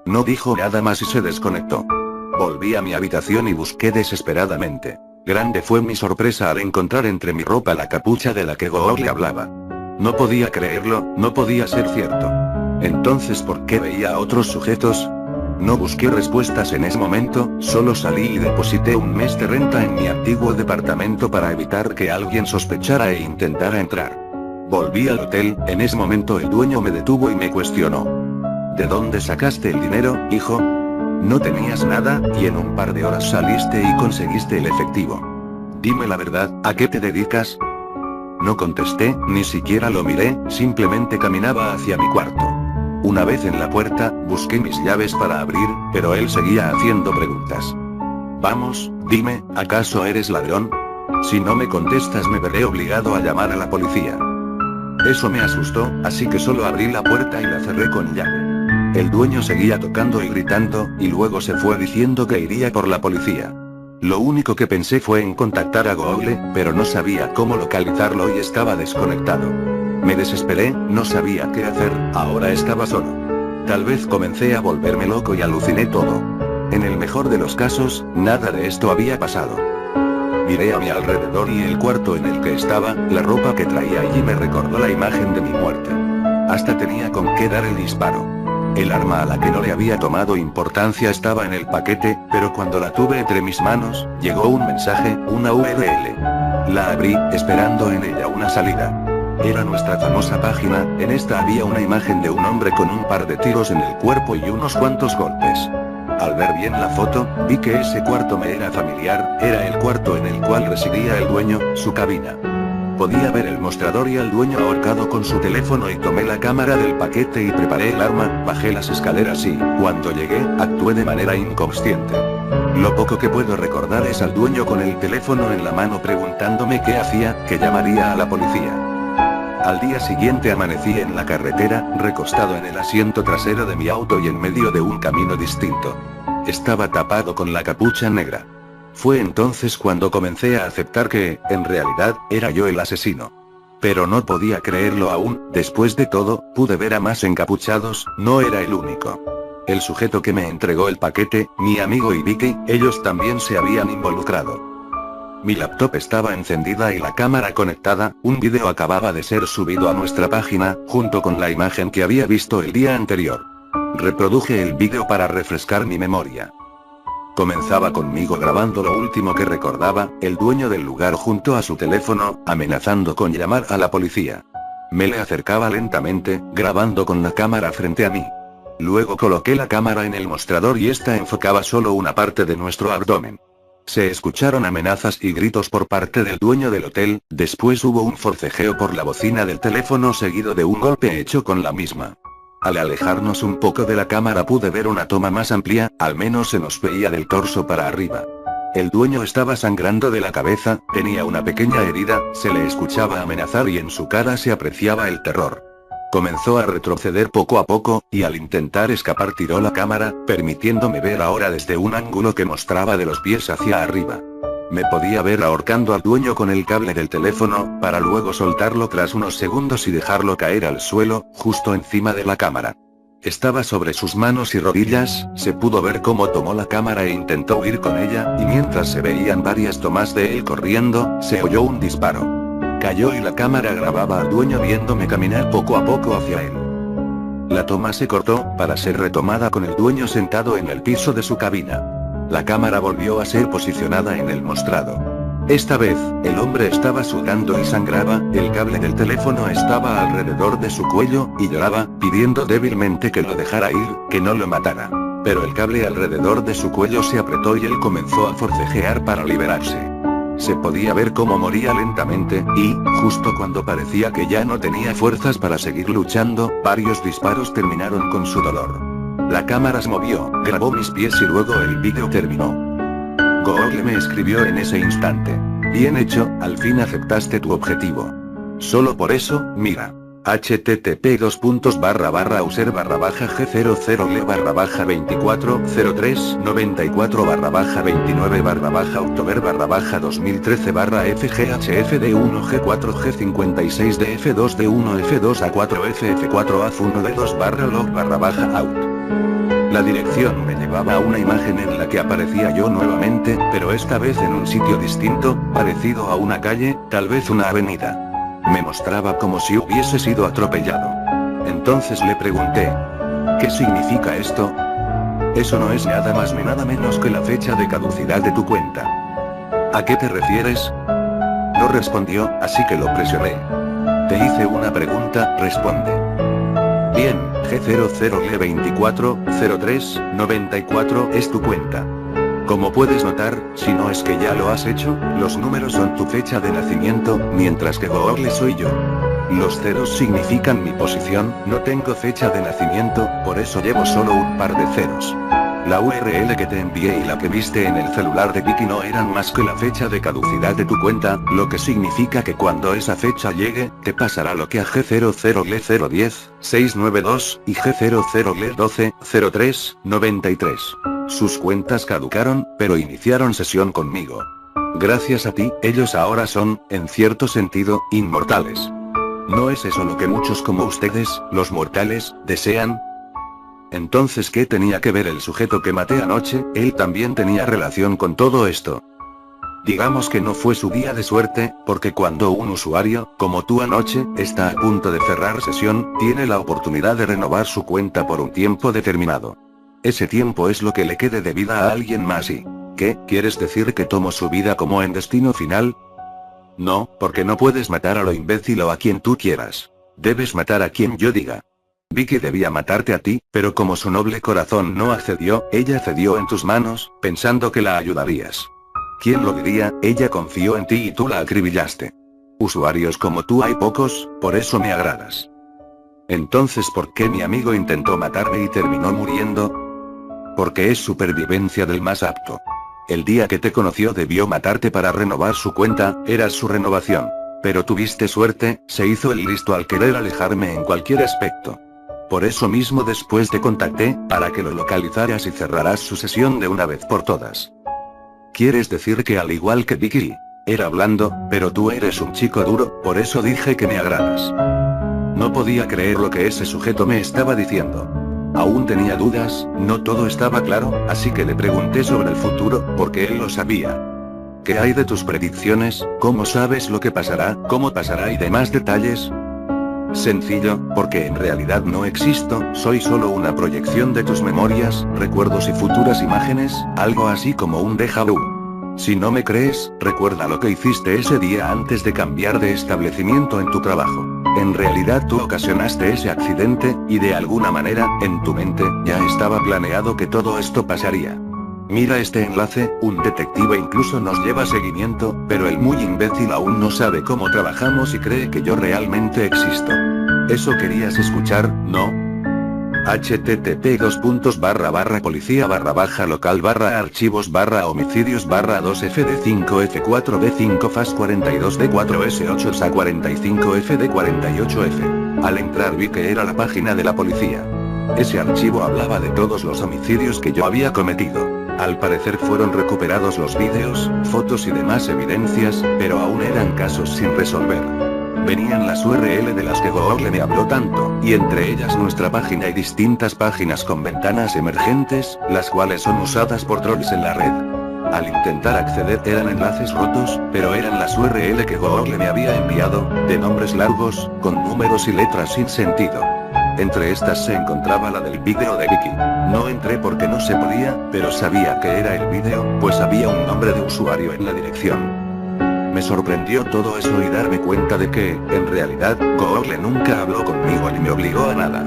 No dijo nada más y se desconectó. Volví a mi habitación y busqué desesperadamente. Grande fue mi sorpresa al encontrar entre mi ropa la capucha de la que Google hablaba. No podía creerlo, no podía ser cierto. Entonces, ¿por qué veía a otros sujetos? No busqué respuestas en ese momento, solo salí y deposité un mes de renta en mi antiguo departamento para evitar que alguien sospechara e intentara entrar. Volví al hotel, en ese momento el dueño me detuvo y me cuestionó. ¿De dónde sacaste el dinero, hijo? No tenías nada, y en un par de horas saliste y conseguiste el efectivo. Dime la verdad, ¿a qué te dedicas? No contesté, ni siquiera lo miré, simplemente caminaba hacia mi cuarto. Una vez en la puerta, busqué mis llaves para abrir, pero él seguía haciendo preguntas. Vamos, dime, ¿acaso eres ladrón? Si no me contestas me veré obligado a llamar a la policía. Eso me asustó, así que solo abrí la puerta y la cerré con llave. El dueño seguía tocando y gritando, y luego se fue diciendo que iría por la policía. Lo único que pensé fue en contactar a Google, pero no sabía cómo localizarlo y estaba desconectado. Me desesperé, no sabía qué hacer, ahora estaba solo. Tal vez comencé a volverme loco y aluciné todo. En el mejor de los casos, nada de esto había pasado. Miré a mi alrededor y el cuarto en el que estaba, la ropa que traía allí me recordó la imagen de mi muerte. Hasta tenía con qué dar el disparo. El arma a la que no le había tomado importancia estaba en el paquete, pero cuando la tuve entre mis manos, llegó un mensaje, una URL. La abrí, esperando en ella una salida. Era nuestra famosa página, en esta había una imagen de un hombre con un par de tiros en el cuerpo y unos cuantos golpes. Al ver bien la foto, vi que ese cuarto me era familiar, era el cuarto en el cual residía el dueño, su cabina. Podía ver el mostrador y al dueño ahorcado con su teléfono y tomé la cámara del paquete y preparé el arma, bajé las escaleras y, cuando llegué, actué de manera inconsciente. Lo poco que puedo recordar es al dueño con el teléfono en la mano preguntándome qué hacía, que llamaría a la policía. Al día siguiente amanecí en la carretera, recostado en el asiento trasero de mi auto y en medio de un camino distinto. Estaba tapado con la capucha negra. Fue entonces cuando comencé a aceptar que, en realidad, era yo el asesino. Pero no podía creerlo aún, después de todo, pude ver a más encapuchados, no era el único. El sujeto que me entregó el paquete, mi amigo y Vicky, ellos también se habían involucrado. Mi laptop estaba encendida y la cámara conectada, un vídeo acababa de ser subido a nuestra página, junto con la imagen que había visto el día anterior. Reproduje el vídeo para refrescar mi memoria. Comenzaba conmigo grabando lo último que recordaba, el dueño del lugar junto a su teléfono, amenazando con llamar a la policía. Me le acercaba lentamente, grabando con la cámara frente a mí. Luego coloqué la cámara en el mostrador y esta enfocaba solo una parte de nuestro abdomen. Se escucharon amenazas y gritos por parte del dueño del hotel, después hubo un forcejeo por la bocina del teléfono seguido de un golpe hecho con la misma. Al alejarnos un poco de la cámara pude ver una toma más amplia, al menos se nos veía del torso para arriba. El dueño estaba sangrando de la cabeza, tenía una pequeña herida, se le escuchaba amenazar y en su cara se apreciaba el terror. Comenzó a retroceder poco a poco, y al intentar escapar tiró la cámara, permitiéndome ver ahora desde un ángulo que mostraba de los pies hacia arriba. Me podía ver ahorcando al dueño con el cable del teléfono, para luego soltarlo tras unos segundos y dejarlo caer al suelo, justo encima de la cámara. Estaba sobre sus manos y rodillas, se pudo ver cómo tomó la cámara e intentó huir con ella, y mientras se veían varias tomas de él corriendo, se oyó un disparo. Cayó y la cámara grababa al dueño viéndome caminar poco a poco hacia él. La toma se cortó, para ser retomada con el dueño sentado en el piso de su cabina. La cámara volvió a ser posicionada en el mostrado. Esta vez, el hombre estaba sudando y sangraba, el cable del teléfono estaba alrededor de su cuello, y lloraba, pidiendo débilmente que lo dejara ir, que no lo matara. Pero el cable alrededor de su cuello se apretó y él comenzó a forcejear para liberarse. Se podía ver cómo moría lentamente, y, justo cuando parecía que ya no tenía fuerzas para seguir luchando, varios disparos terminaron con su dolor. La cámara se movió, grabó mis pies y luego el vídeo terminó. Google me escribió en ese instante. Bien hecho, al fin aceptaste tu objetivo. Solo por eso, mira. http://user/g00L/F2014-09/F2 La dirección me llevaba a una imagen en la que aparecía yo nuevamente, pero esta vez en un sitio distinto, parecido a una calle, tal vez una avenida. Me mostraba como si hubiese sido atropellado. Entonces le pregunté, ¿qué significa esto? Eso no es nada más ni nada menos que la fecha de caducidad de tu cuenta. ¿A qué te refieres? No respondió, así que lo presioné. Te hice una pregunta, responde. Bien, G00L240394 es tu cuenta. Como puedes notar, si no es que ya lo has hecho, los números son tu fecha de nacimiento, mientras que Google soy yo. Los ceros significan mi posición, no tengo fecha de nacimiento, por eso llevo solo un par de ceros. La URL que te envié y la que viste en el celular de Vicky no eran más que la fecha de caducidad de tu cuenta, lo que significa que cuando esa fecha llegue, te pasará lo que a G00L010-692 y G00L12-03-93. Sus cuentas caducaron, pero iniciaron sesión conmigo. Gracias a ti, ellos ahora son, en cierto sentido, inmortales. ¿No es eso lo que muchos como ustedes, los mortales, desean? Entonces, ¿qué tenía que ver el sujeto que maté anoche? Él también tenía relación con todo esto. Digamos que no fue su día de suerte, porque cuando un usuario, como tú anoche, está a punto de cerrar sesión, tiene la oportunidad de renovar su cuenta por un tiempo determinado. Ese tiempo es lo que le quede de vida a alguien más y... ¿Qué? ¿Quieres decir que tomo su vida como en destino final? No, porque no puedes matar a lo imbécil o a quien tú quieras. Debes matar a quien yo diga. Vicky debía matarte a ti, pero como su noble corazón no accedió, ella cedió en tus manos, pensando que la ayudarías. ¿Quién lo diría? Ella confió en ti y tú la acribillaste. Usuarios como tú hay pocos, por eso me agradas. Entonces, ¿por qué mi amigo intentó matarme y terminó muriendo? Porque es supervivencia del más apto. El día que te conoció debió matarte para renovar su cuenta, eras su renovación. Pero tuviste suerte, se hizo el listo al querer alejarme en cualquier aspecto. Por eso mismo después te contacté, para que lo localizaras y cerraras su sesión de una vez por todas. ¿Quieres decir que al igual que Vicky, era blando, pero tú eres un chico duro, por eso dije que me agradas? No podía creer lo que ese sujeto me estaba diciendo. Aún tenía dudas, no todo estaba claro, así que le pregunté sobre el futuro, porque él lo sabía. ¿Qué hay de tus predicciones? ¿Cómo sabes lo que pasará? ¿Cómo pasará y demás detalles? Sencillo, porque en realidad no existo, soy solo una proyección de tus memorias, recuerdos y futuras imágenes, algo así como un déjà vu. Si no me crees, recuerda lo que hiciste ese día antes de cambiar de establecimiento en tu trabajo. En realidad tú ocasionaste ese accidente, y de alguna manera, en tu mente, ya estaba planeado que todo esto pasaría. Mira este enlace, un detective incluso nos lleva seguimiento, pero el muy imbécil aún no sabe cómo trabajamos y cree que yo realmente existo. Eso querías escuchar, ¿no? http://local/archivos/homicidios/2F5F4D5FAS45FD48F. Al entrar vi que era la página de la policía. Ese archivo hablaba de todos los homicidios que yo había cometido. Al parecer fueron recuperados los vídeos, fotos y demás evidencias, pero aún eran casos sin resolver. Venían las URL de las que Google me habló tanto, y entre ellas nuestra página y distintas páginas con ventanas emergentes, las cuales son usadas por trolls en la red. Al intentar acceder eran enlaces rotos, pero eran las URL que Google me había enviado, de nombres largos, con números y letras sin sentido. Entre estas se encontraba la del vídeo de Vicky. No entré porque no se podía, pero sabía que era el vídeo, pues había un nombre de usuario en la dirección. Me sorprendió todo eso y darme cuenta de que, en realidad, Google nunca habló conmigo ni me obligó a nada.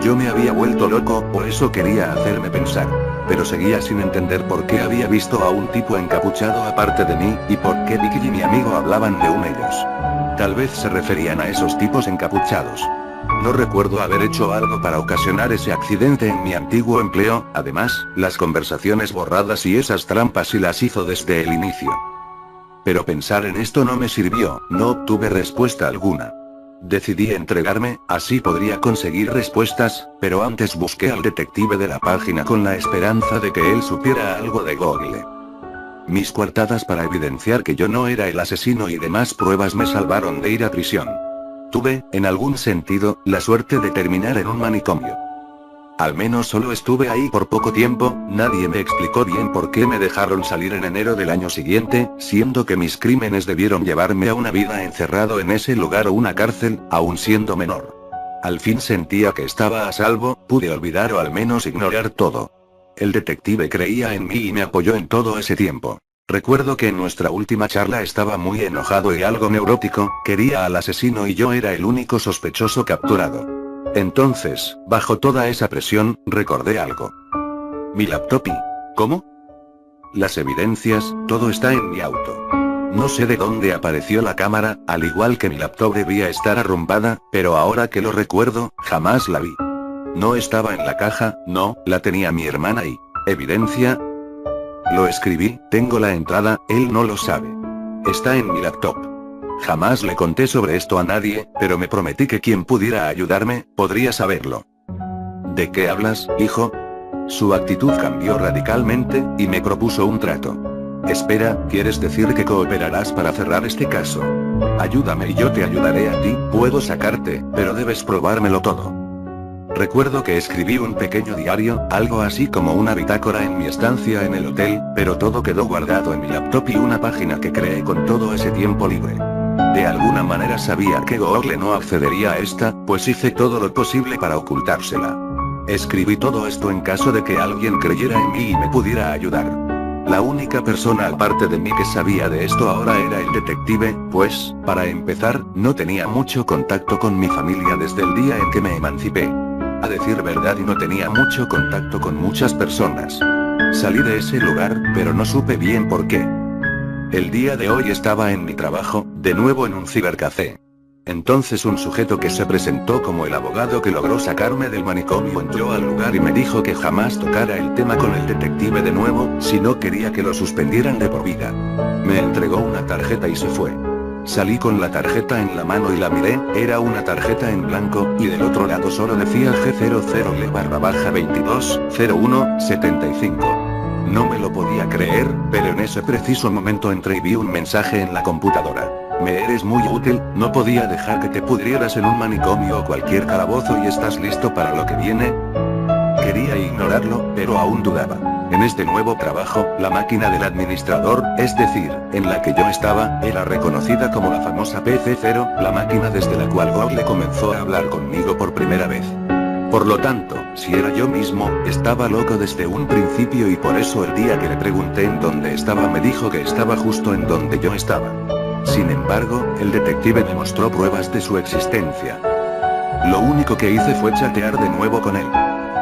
Yo me había vuelto loco, o eso quería hacerme pensar. Pero seguía sin entender por qué había visto a un tipo encapuchado aparte de mí, y por qué Vicky y mi amigo hablaban de ellos. Tal vez se referían a esos tipos encapuchados. No recuerdo haber hecho algo para ocasionar ese accidente en mi antiguo empleo, además, las conversaciones borradas y esas trampas sí las hizo desde el inicio. Pero pensar en esto no me sirvió, no obtuve respuesta alguna. Decidí entregarme, así podría conseguir respuestas, pero antes busqué al detective de la página con la esperanza de que él supiera algo de Google. Mis coartadas para evidenciar que yo no era el asesino y demás pruebas me salvaron de ir a prisión. Tuve, en algún sentido, la suerte de terminar en un manicomio. Al menos solo estuve ahí por poco tiempo, nadie me explicó bien por qué me dejaron salir en enero del año siguiente, siendo que mis crímenes debieron llevarme a una vida encerrado en ese lugar o una cárcel, aún siendo menor. Al fin sentía que estaba a salvo, pude olvidar o al menos ignorar todo. El detective creía en mí y me apoyó en todo ese tiempo. Recuerdo que en nuestra última charla estaba muy enojado y algo neurótico, quería al asesino y yo era el único sospechoso capturado. Entonces, bajo toda esa presión, recordé algo. Mi laptop y... ¿Cómo? Las evidencias, todo está en mi auto. No sé de dónde apareció la cámara, al igual que mi laptop debía estar arrumbada, pero ahora que lo recuerdo, jamás la vi. No estaba en la caja, no, la tenía mi hermana y... ¿Evidencia? Lo escribí, tengo la entrada, él no lo sabe. Está en mi laptop. Jamás le conté sobre esto a nadie, pero me prometí que quien pudiera ayudarme, podría saberlo. ¿De qué hablas, hijo? Su actitud cambió radicalmente, y me propuso un trato. Espera, ¿quieres decir que cooperarás para cerrar este caso? Ayúdame y yo te ayudaré a ti, puedo sacarte, pero debes probármelo todo. Recuerdo que escribí un pequeño diario, algo así como una bitácora en mi estancia en el hotel, pero todo quedó guardado en mi laptop y una página que creé con todo ese tiempo libre. De alguna manera sabía que Google no accedería a esta, pues hice todo lo posible para ocultársela. Escribí todo esto en caso de que alguien creyera en mí y me pudiera ayudar. La única persona aparte de mí que sabía de esto ahora era el detective, pues, para empezar, no tenía mucho contacto con mi familia desde el día en que me emancipé. A decir verdad, y no tenía mucho contacto con muchas personas. Salí de ese lugar, pero no supe bien por qué. El día de hoy estaba en mi trabajo, de nuevo en un cibercafé. Entonces un sujeto que se presentó como el abogado que logró sacarme del manicomio entró al lugar y me dijo que jamás tocara el tema con el detective de nuevo, si no quería que lo suspendieran de por vida. Me entregó una tarjeta y se fue. Salí con la tarjeta en la mano y la miré, era una tarjeta en blanco, y del otro lado solo decía G00le/220175. No me lo podía creer, pero en ese preciso momento entré y vi un mensaje en la computadora. Me eres muy útil, no podía dejar que te pudrieras en un manicomio o cualquier calabozo y estás listo para lo que viene. Quería ignorarlo, pero aún dudaba. En este nuevo trabajo, la máquina del administrador, es decir, en la que yo estaba, era reconocida como la famosa PC0, la máquina desde la cual Google comenzó a hablar conmigo por primera vez. Por lo tanto, si era yo mismo, estaba loco desde un principio y por eso el día que le pregunté en dónde estaba me dijo que estaba justo en donde yo estaba. Sin embargo, el detective me mostró pruebas de su existencia. Lo único que hice fue chatear de nuevo con él.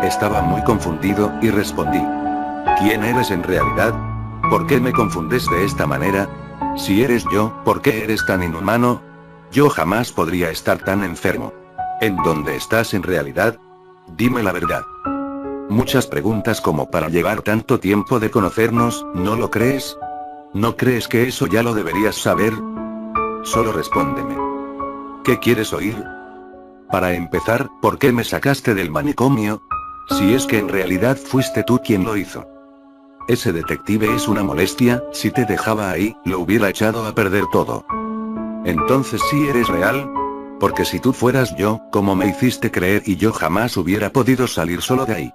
Estaba muy confundido, y respondí. ¿Quién eres en realidad? ¿Por qué me confundes de esta manera? Si eres yo, ¿por qué eres tan inhumano? Yo jamás podría estar tan enfermo. ¿En dónde estás en realidad? Dime la verdad. Muchas preguntas como para llevar tanto tiempo de conocernos, ¿no lo crees? ¿No crees que eso ya lo deberías saber? Solo respóndeme. ¿Qué quieres oír? Para empezar, ¿por qué me sacaste del manicomio? Si es que en realidad fuiste tú quien lo hizo. Ese detective es una molestia, si te dejaba ahí, lo hubiera echado a perder todo. Entonces sí eres real. Porque si tú fueras yo, como me hiciste creer y yo jamás hubiera podido salir solo de ahí.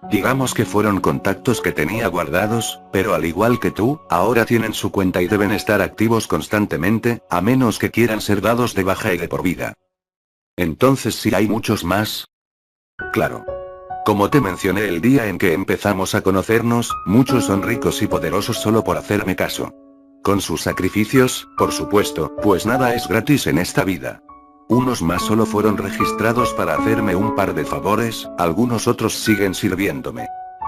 Digamos que fueron contactos que tenía guardados, pero al igual que tú, ahora tienen su cuenta y deben estar activos constantemente, a menos que quieran ser dados de baja y de por vida. Entonces sí hay muchos más. Claro. Como te mencioné el día en que empezamos a conocernos, muchos son ricos y poderosos solo por hacerme caso. Con sus sacrificios, por supuesto, pues nada es gratis en esta vida. Unos más solo fueron registrados para hacerme un par de favores, algunos otros siguen sirviéndome.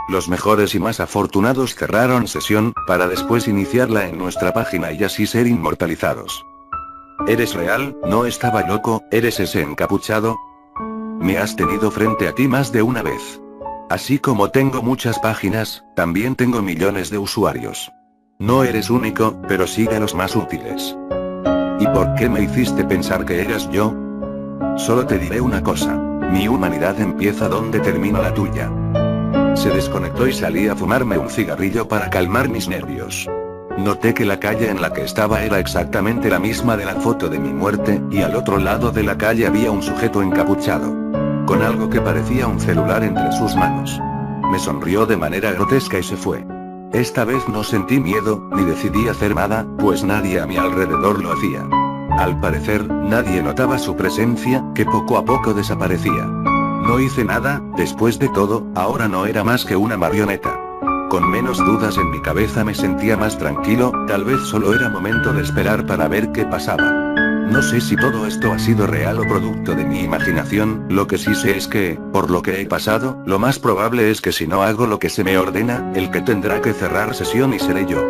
Los mejores y más afortunados cerraron sesión, para después iniciarla en nuestra página y así ser inmortalizados. ¿Eres real? ¿No estaba loco? ¿Eres ese encapuchado? Me has tenido frente a ti más de una vez. Así como tengo muchas páginas, también tengo millones de usuarios. No eres único, pero sí de los más útiles. ¿Y por qué me hiciste pensar que eras yo? Solo te diré una cosa. Mi humanidad empieza donde termina la tuya. Se desconectó y salí a fumarme un cigarrillo para calmar mis nervios. Noté que la calle en la que estaba era exactamente la misma de la foto de mi muerte, y al otro lado de la calle había un sujeto encapuchado. Con algo que parecía un celular entre sus manos. Me sonrió de manera grotesca y se fue. Esta vez no sentí miedo, ni decidí hacer nada, pues nadie a mi alrededor lo hacía. Al parecer, nadie notaba su presencia, que poco a poco desaparecía. No hice nada, después de todo, ahora no era más que una marioneta. Con menos dudas en mi cabeza me sentía más tranquilo, tal vez solo era momento de esperar para ver qué pasaba. No sé si todo esto ha sido real o producto de mi imaginación, lo que sí sé es que, por lo que he pasado, lo más probable es que si no hago lo que se me ordena, el que tendrá que cerrar sesión y seré yo.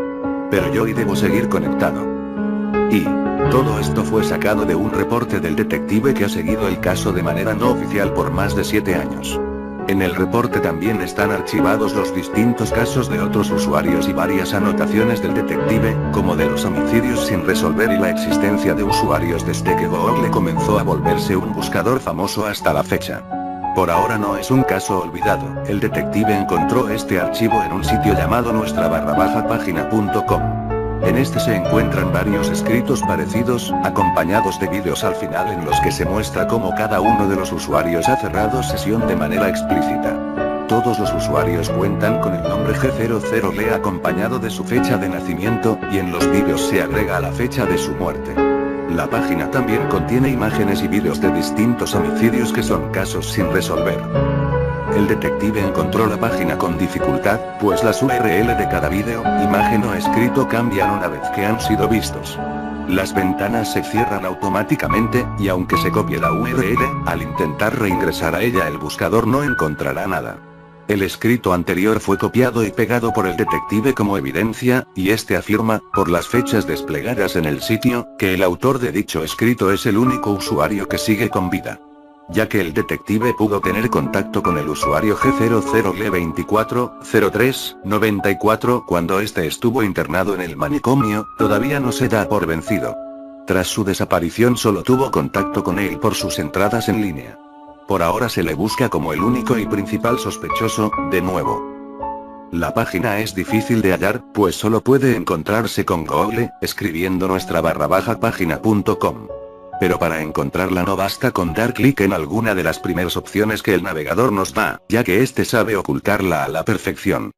Pero yo y debo seguir conectado. Y todo esto fue sacado de un reporte del detective que ha seguido el caso de manera no oficial por más de 7 años. En el reporte también están archivados los distintos casos de otros usuarios y varias anotaciones del detective, como de los homicidios sin resolver y la existencia de usuarios desde que Google comenzó a volverse un buscador famoso hasta la fecha. Por ahora no es un caso olvidado, el detective encontró este archivo en un sitio llamado nuestra_página.com. En este se encuentran varios escritos parecidos, acompañados de vídeos al final en los que se muestra cómo cada uno de los usuarios ha cerrado sesión de manera explícita. Todos los usuarios cuentan con el nombre G00L acompañado de su fecha de nacimiento, y en los vídeos se agrega la fecha de su muerte. La página también contiene imágenes y vídeos de distintos homicidios que son casos sin resolver. El detective encontró la página con dificultad, pues las URL de cada vídeo, imagen o escrito cambian una vez que han sido vistos. Las ventanas se cierran automáticamente, y aunque se copie la URL, al intentar reingresar a ella el buscador no encontrará nada. El escrito anterior fue copiado y pegado por el detective como evidencia, y este afirma, por las fechas desplegadas en el sitio, que el autor de dicho escrito es el único usuario que sigue con vida. Ya que el detective pudo tener contacto con el usuario G00L240394 cuando este estuvo internado en el manicomio, todavía no se da por vencido. Tras su desaparición solo tuvo contacto con él por sus entradas en línea. Por ahora se le busca como el único y principal sospechoso, de nuevo. La página es difícil de hallar, pues solo puede encontrarse con Google, escribiendo nuestra_página.com. Pero para encontrarla no basta con dar clic en alguna de las primeras opciones que el navegador nos da, ya que este sabe ocultarla a la perfección.